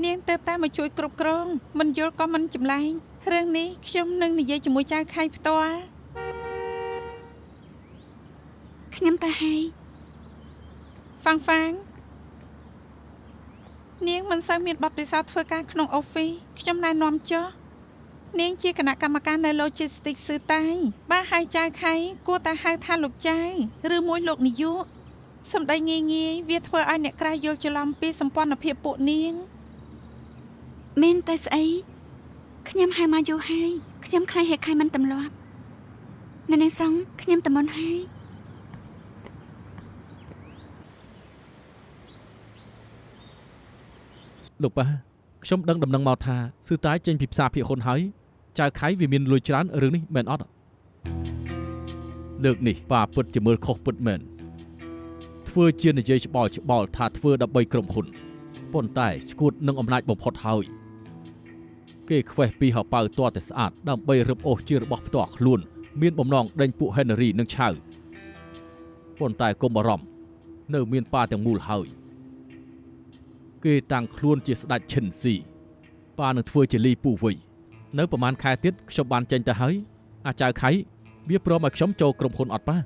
នាងទៅតែមកជួយគ្រប់គ្រងមិនយល់ក៏មិនចម្លែងរឿងនេះខ្ញុំនឹងនិយាយជាមួយចៅខៃផ្ទាល់ ខ្ញុំទៅហើយ ហ្វាំងនាងមិនសូវមានបទពិសោធន៍ធ្វើការក្នុងអូហ្វីសខ្ញុំណែនាំចុះនាងជាគណៈកម្មការនៅ Logistics ស៊ឺតៃបើហៅចៅខៃគួរតែហៅថាលោកចៅឬមួយលោកនាយកសម្ដីងាយវាធ្វើឲ្យអ្នកក្រៅយល់ច្រឡំពីសម្ព័ន្ធភាពពួកនាង មានតែស្អីខ្ញុំហៅមកយូរហើយខ្ញុំខ្លាចហេខៃមិនទម្លាប់នៅនាងសងខ្ញុំតមុនហើយ លោកប៉ាខ្ញុំដឹងដំណឹងមកថាស៊ឺតាយចេញពីផ្សារភាគហ៊ុនហើយចៅខៃវាមានលុយច្រើនរឿងនេះមែនអត់លើកនេះប៉ាពិតជាមើលខុសពិតមែនធ្វើជានិយាយច្បល់ថាធ្វើដើម្បីក្រុមហ៊ុនប៉ុន្តែឈួតនឹងអំណាចបំផុតហើយគេខ្វេះពីហៅប៉ៅទាល់តែស្អាតដើម្បីរឹបអូសជារបស់ផ្ទាល់ខ្លួនមានបំណងដេញពួក Henry និងឆៅប៉ុន្តែកុំបារម្ភនៅមានប៉ាទាំងមូលហើយគេតាំងខ្លួនជាស្ដេចឈិនស៊ីប៉ានឹងធ្វើជាលីពូវិញនៅប្រហែលខែទៀតខ្ញុំបានចេញទៅហើយអាចៅខៃវាព្រមឲ្យខ្ញុំចូលក្រុមហ៊ុនអត់ប៉ា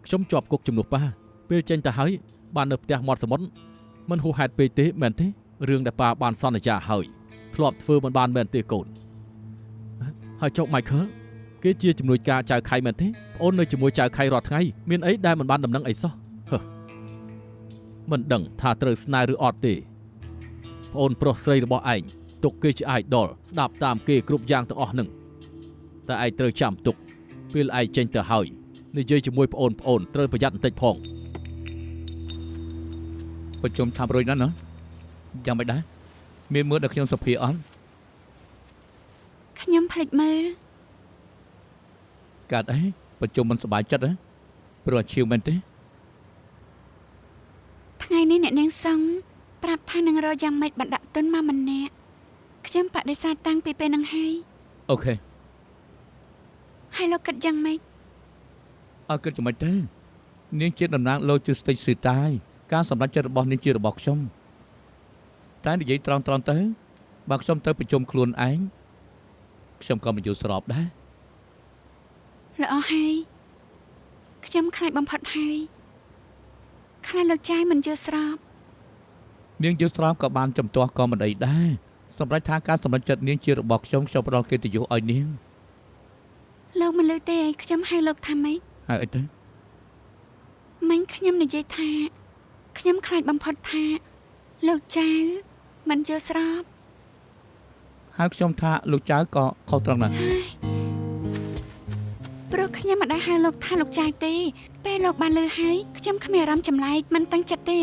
ខ្ញុំជាប់គុកជំនួសប៉ាពេលចេញទៅហើយបាននៅផ្ទះមាត់សមុទ្រមិនហួសហេតុពេកទេមែនទេរឿងដែលប៉ាបានសន្យាហើយធ្លាប់ធ្វើមិនបានមែនទេកូនហើយចុក Michael គេជាជំនួយការចៅខៃមែនទេប្អូននៅជាមួយចៅខៃរាល់ថ្ងៃមានអីដែលមិនបានដំណឹងអីសោះមិនដឹងថាត្រូវស្នើឬអត់ទេប្អូនប្រុសស្រីរបស់ឯងទុកគេជា idol ស្ដាប់តាមគេគ្រប់យ៉ាងទាំងអស់នឹងតែឯងត្រូវចាំទុកពេលឯងចេញទៅហើយនិយាយជាមួយប្អូនត្រូវប្រយ័ត្នបន្តិចផង ប្រជុំថាប់រួចណាស់ណាយ៉ាងមិនដែរមានមើលដល់ខ្ញុំសុភាអត់ ខ្ញុំភ្លេចមើល កាត់អីប្រជុំមិនសប្បាយចិត្តហ៎ព្រោះអាឈៀវមែនទេ ថ្ងៃនេះអ្នកនាងសងប្រាប់ថានឹងរកយ៉ាងម៉េចបណ្ដាក់ទុនមកម្នាក់ខ្ញុំបដិសេធតាំងពីពេលនឹងហើយ អូខេ ហើយលោកគិតយ៉ាងម៉េច អើគិតយ៉ាងម៉េចទេនាងជាតំណាង Logistics ស៊ឺតាយការសម្រេចចិត្តរបស់នាងជារបស់ខ្ញុំតែនិយាយត្រង់ទៅបើខ្ញុំទៅប្រជុំខ្លួនឯងខ្ញុំក៏មិនយល់ស្របដែរ ល្អហើយខ្ញុំខ្លាចបំផុតហើយខ្លាចលោកចាយមិនយល់ស្រប នាងយល់ស្របក៏បានចំទាស់ក៏មិនអីដែរសម្រាប់ថាការសម្រេចចិត្តនាងជារបស់ខ្ញុំផ្ដល់កិត្តិយសឲ្យនាង លោកមិនលើទេខ្ញុំហៅលោកថាម៉េច ហើយអីទៅ មិញខ្ញុំនិយាយថាខ្ញុំខ្លាចបំផុតថាលោកចាយមិនយល់ស្រប ហើយខ្ញុំថាលោកចៅក៏ខុសត្រង់ណាស់ ព្រោះខ្ញុំមិនដែលហៅលោកថាលោកចាយទេពេលលោកបានលើហើយខ្ញុំគ្មានអារម្មណ៍ចម្លែកមិនតាំងចិត្តទេ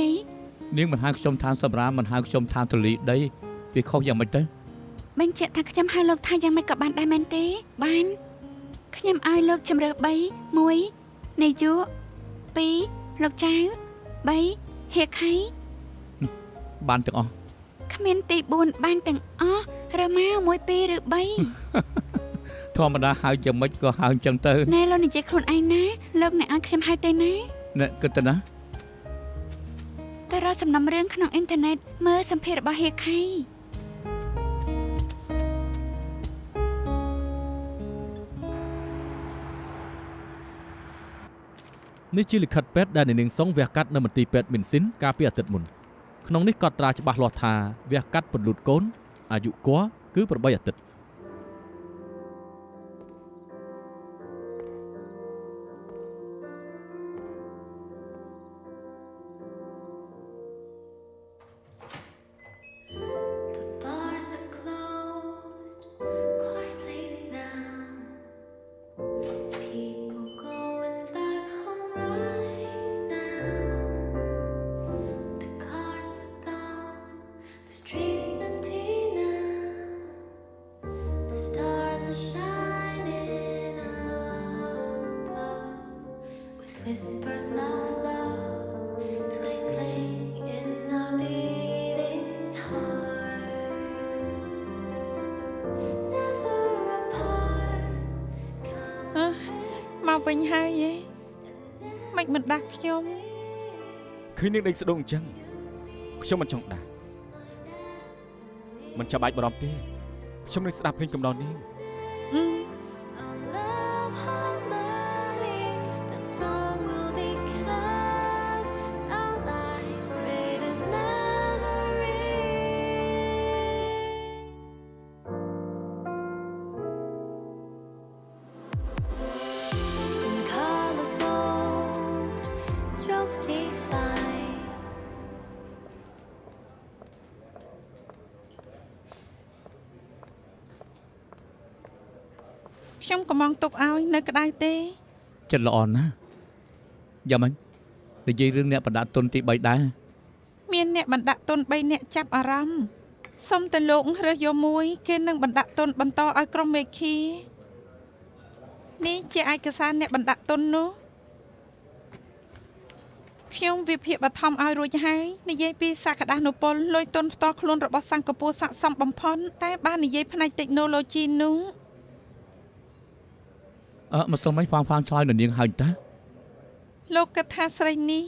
នាងមិនហៅខ្ញុំថាសម្រាមមិនហៅខ្ញុំថាទលីដីវាខុសយ៉ាងម៉េចទៅ បញ្ជាក់ថាខ្ញុំហៅលោកថាយ៉ាងម៉េចក៏បានដែរមែនទេបានខ្ញុំឲ្យលោកជំរើស3 1នាយក2លោកចាយ3ហេខៃ បានទាំងអស់ គ្មានទី4បានទាំងអស់រើមក1 2ឬ3 ធម្មតាហៅយ៉ាងម៉េចក៏ហៅអញ្ចឹងទៅ ណែលោកនិយាយខ្លួនឯងណាលោកអ្នកឲ្យខ្ញុំហៅទេណា អ្នកគិតទៅណា តែរកសំណុំរឿងក្នុងអ៊ីនធឺណិតមើលសម្ភាររបស់ហេខៃ នេះជាលិខិតពេទ្យដែលនាងសុងវះកាត់នៅមន្ទីរពេទ្យមីនស៊ីនកាលពីអាទិត្យមុនក្នុងនេះកត់ត្រាច្បាស់លាស់ថាវះកាត់ពន្លូតកូនអាយុគាត់គឺ8អាទិត្យ Streets empty now. Whispers of love twinkling in our beating hearts. Never apart. មកវិញហើយឯងមិនមិនដាស់ខ្ញុំ ឃើញនាងដេកស្ដុងអញ្ចឹងខ្ញុំមិនចង់ដាស់មិនចាំបាច់បារម្ភទេខ្ញុំនឹងស្ដាប់ភ្លេងកំដរនាង Our love harmony, the song will become our life's greatest memory. In colors bold, strokes define. ខ្ញុំកំងទុកឲ្យនៅក្តៅទេ ចិត្តល្អណាស់យ៉ាងម៉េចនិយាយរឿងអ្នកបដាក់ទុនទី3ដែរ មានអ្នកបណ្ដាក់ទុន3អ្នកចាប់អារម្មណ៍សុំទៅលោករើសយកមួយគេនឹងបណ្ដាក់ទុនបន្តឲ្យក្រុមមេឃីនេះជាឯកសារអ្នកបណ្ដាក់ទុននោះខ្ញុំវិភាគបឋមឲ្យរួចហើយនិយាយពីសក្តានុពលលុយទុនផ្ទាល់ខ្លួនរបស់សង្កពូស័កសមបំផុតតែបាននិយាយផ្នែក technology នោះ ម្សិលមិញហ្វាងឆ្លើយនៅនាងហើយតា លោកគិតថាស្រីនេះ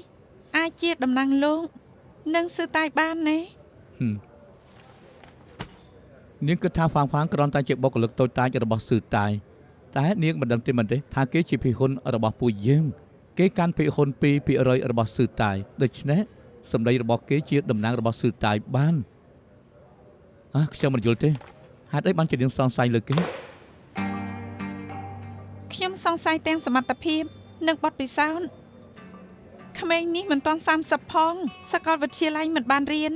អាចជាតំណាងលោកនឹងសឺតាយបានទេ នាងគិតថាហ្វាងគ្រាន់តែជាបុគ្គលិកតូចតាចរបស់ស៊ឺតាយតែនាងមិនដឹងទេមែនទេថាគេជាភិហ៊ុនរបស់ពួកយើងគេកាន់ភិហ៊ុន 2% របស់ស៊ឺតាយដូច្នេះសម្ដីរបស់គេជាតំណាងរបស់ស៊ឺតាយបានខ្ញុំមិនយល់ទេហេតុអីបានជានាងសង្ស័យលើគេ ខ្ញុំសង្ស័យទាំងសមត្ថភាពនិងបទពិសោធន៍ក្មេងនេះមិនទាន់30ផងសាកលវិទ្យាល័យមិនបានរៀន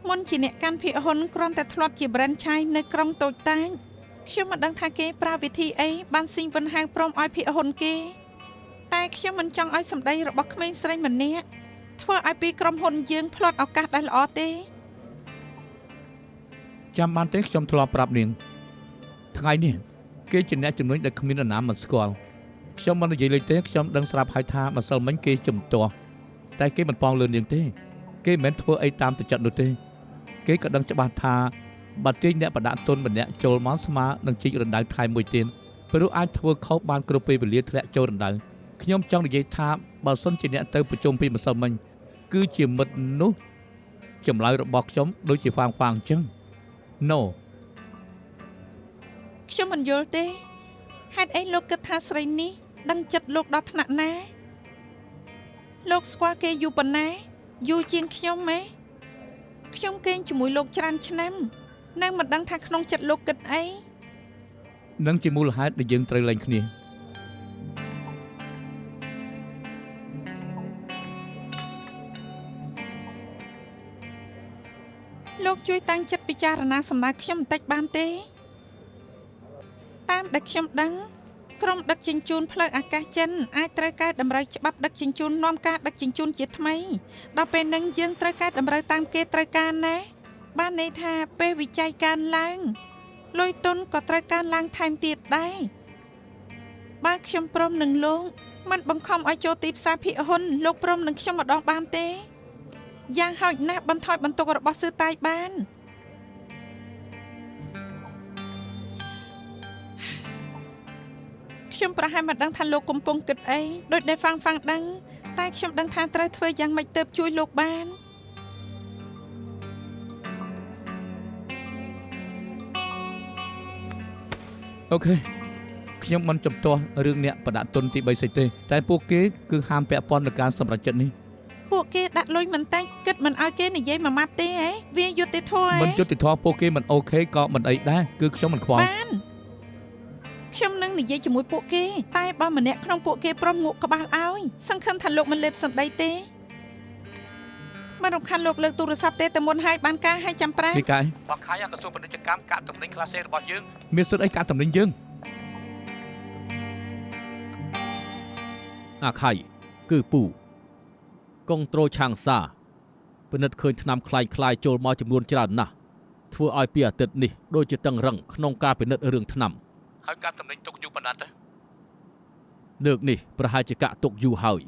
មុនជាអ្នកកាន់ភិហ៊ុនគ្រាន់តែធ្លាប់ជា brand ឆាយនៅក្រុងតូចតាចខ្ញុំមិនដឹងថាគេប្រើវិធីអីបានស៊ីងវិនហាងព្រមឲ្យភិហ៊ុនគេតែខ្ញុំមិនចង់ឲ្យសម្ដីរបស់ក្មេងស្រីម្នាក់ធ្វើឲ្យពីក្រុមហ៊ុនយើងផ្លត់ឱកាសដែលល្អទេ ចាំបានទេខ្ញុំធ្លាប់ប្រាប់នាងថ្ងៃនេះគេជាអ្នកជំនួយដែលគ្មាននរណាមិនស្គាល់ខ្ញុំមិននិយាយលេខទេខ្ញុំដឹងស្រាប់ហើយថាម្សិលមិញគេជំទាស់តែគេមិនប៉ងលឿននាងទេគេមិនមែនធ្វើអីតាមទឹកចិត្តនោះទេគេក៏ដឹងច្បាស់ថាបើទាញអ្នកបដាក់ទុនម្នាក់ចូលមកស្មើនឹងជីករណ្ដៅថែមមួយទៀតព្រោះអាចធ្វើខុសបានគ្រប់ពេលវេលាធ្លាក់ចូលរណ្ដៅខ្ញុំចង់និយាយថាបើសិនជាអ្នកទៅប្រជុំពីម្សិលមិញគឺជាមិត្តនោះចម្លើយរបស់ខ្ញុំដូចជាហ្វាងអញ្ចឹង No ខ្ញុំមិនយល់ទេហេតុអីលោកគិតថាស្រីនេះដឹងចិត្តលោកដល់ថ្នាក់ណាលោកស្គាល់គេយូរប៉ុណ្ណាយូរជាងខ្ញុំហ៎ខ្ញុំកេងជាមួយលោកច្រើនឆ្នាំនិងមិនដឹងថាក្នុងចិត្តលោកគិតអី នឹងជាមូលហេតុដែលយើងត្រូវលែងគ្នា លោកជួយតាំងចិត្តពិចារណាសម្ដៅខ្ញុំបន្តិចបានទេតាមដែលខ្ញុំដឹងក្រុមដឹកជញ្ជូនផ្លូវអាកាសចិនអាចត្រូវកែតម្រូវច្បាប់ដឹកជញ្ជូននាំការដឹកជញ្ជូនជាថ្មីដល់ពេលនឹងយើងត្រូវកែតម្រូវតាមគេត្រូវការណាបានន័យថាពេលវិច័យកើនឡើងលុយទុនក៏ត្រូវកើនឡើងថែមទៀតដែរបើខ្ញុំព្រមនឹងលោកមិនបង្ខំឲ្យចូលទីផ្សារភិហ៊ុនលោកព្រមនឹងខ្ញុំម្ដងបានទេយ៉ាងហោចណាស់បន្ថយបន្ទុករបស់ស៊ឺតាយបានខ្ញុំប្រហែលមិនដឹងថាលោកកំពុងគិតអីដោយដែលហ្វាងដឹងតែខ្ញុំដឹងថាត្រូវធ្វើយ៉ាងម៉េចទើបជួយលោកបាន អូខេខ្ញុំមិនចំទាស់រឿងអ្នកបដាក់ទុនទី3សេចទេតែពួកគេគឺហាមពាក់ព័ន្ធនឹងការសម្រេចចិត្តនេះ ពួកគេដាក់លុយមិនតែគិតមិនឲ្យគេនិយាយមួយម៉ាត់ទេហ៎វាយុត្តិធម៌ មិនយុត្តិធម៌ពួកគេមិនអូខេក៏មិនអីដែរគឺខ្ញុំមិនខ្វល់ បានខ្ញុំនឹងនិយាយជាមួយពួកគេតែបើម្នាក់ក្នុងពួកគេព្រមងក់ក្បាលឲ្យសង្ឃឹមថាលោកមិនលេបសម្ដីទេមិនរំខានលោកលើកទូរស័ព្ទទេតែមុនឲ្យបានការឲ្យចាំប្រាំ នេះកាយបកខាយក្រសួងពាណិជ្ជកម្មកាត់តំណែងខ្លះសេរបស់យើងមានសិទ្ធិអីកាត់តំណែងយើង អាខៃគឺពូកុងត្រូលឆាងសាពិនិត្យឃើញថ្នាំคล้ายចូលមកចំនួនច្រើនណាស់ធ្វើឲ្យពីអាទិត្យនេះដូចជាតឹងរឹងក្នុងការពិនិត្យរឿងថ្នាំ ហើយកាត់តំណែងទុកយូរប៉ុណ្ណាទៅ លើកនេះប្រហែលជាកាក់ទុកយូរហើយ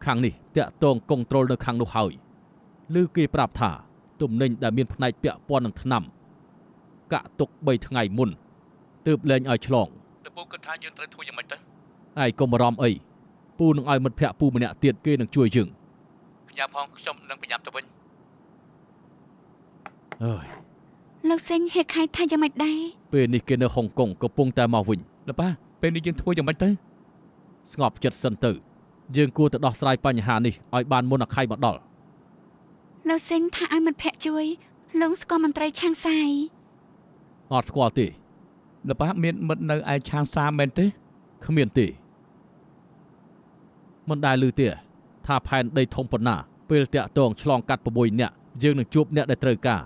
ខាងនេះតាក់ទងកុងត្រូលនៅខាងនោះហើយឬគេប្រាប់ថាទំនិញដែលមានផ្នែកពាក់ព័ន្ធនឹងថ្នាំកាក់ទុក3ថ្ងៃមុនទើបលែងឲ្យឆ្លង លោកពូគិតថាយើងត្រូវធ្វើយ៉ាងម៉េចទៅ ឯងកុំបារម្ភអីពូនឹងឲ្យមិត្តភ័ក្តិពូម្នាក់ទៀតគេនឹងជួយយើង ផ្ញើផងខ្ញុំនឹងប្រញាប់ទៅវិញ អើយ លោកសេងហេខៃថាយ៉ាងម៉េចដែរ ពេលនេះគេនៅហុងកុងកំពុងតែមកវិញ លោកប៉ាពេលនេះយើងធ្វើយ៉ាងម៉េចទៅ ស្ងប់ចិត្តសិនទៅយើងគួរទៅដោះស្រាយបញ្ហានេះឲ្យបានមុនអាខ័យមកដល់ លោកសេងថាឲ្យមិត្តភក្តិជួយលោកស្គាល់មន្ត្រីឆាងសាយ អត់ស្គាល់ទេ លោកប៉ាមានមិត្តនៅឯឆាងសាមែនទេ គ្មានទេមិនដែលឮទេថាផែនដីធំប៉ុណ្ណាពេលតាក់ទងឆ្លងកាត់6នាក់យើងនឹងជួបអ្នកដែលត្រូវការ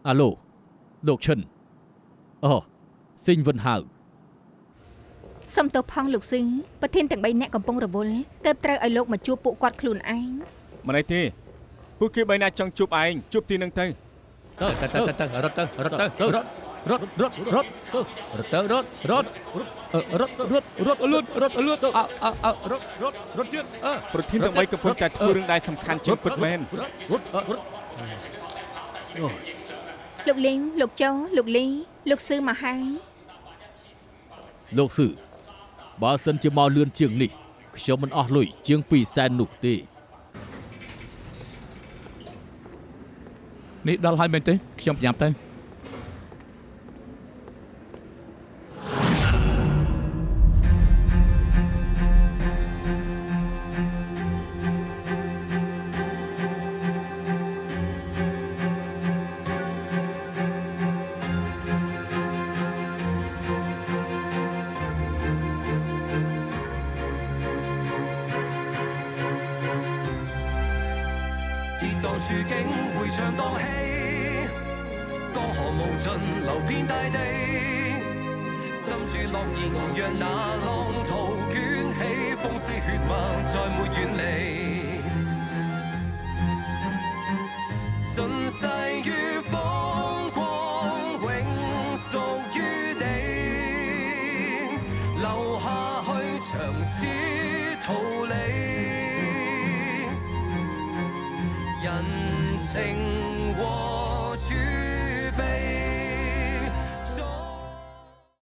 អាឡូលោកឈិនអូស៊ីងវិនហៅ សុំទោសផងលោកស៊ឹងប្រធានទាំង3នាក់កំពុងរវល់ទើបត្រូវឲ្យលោកមកជួបពួកគាត់ខ្លួនឯង មិនអីទេពួកគេ3នាក់ចង់ជួបឯងជួបទីនឹងទៅ ទៅរត់ទៅរត់ទៅរត់ទៅរត់រត់រត់រត់រត់ទៅរត់រត់រត់រត់រត់លឿនរត់លឿនទៅរត់រត់រត់ទៀត ប្រធានទាំង3កំពុងតែធ្វើរឿងដែលសំខាន់ជាងពិតមែន រត់រត់ លោកលីងលោកចៅលោកលីលោកស៊ឺមកហើយ លោកស៊ឺបើសិនជាមកលឿនជាងនេះខ្ញុំមិនអស់លុយជាង200,000នោះទេ នេះដល់ហើយមែនទេខ្ញុំប្រញាប់ទៅ 跌宕處境迴腸蕩氣，江河無盡流遍大地，心住樂意昂揚那浪濤捲起，風絲血脈再沒遠離，順勢於風光永屬於你，留下去長此逃離。人情和處。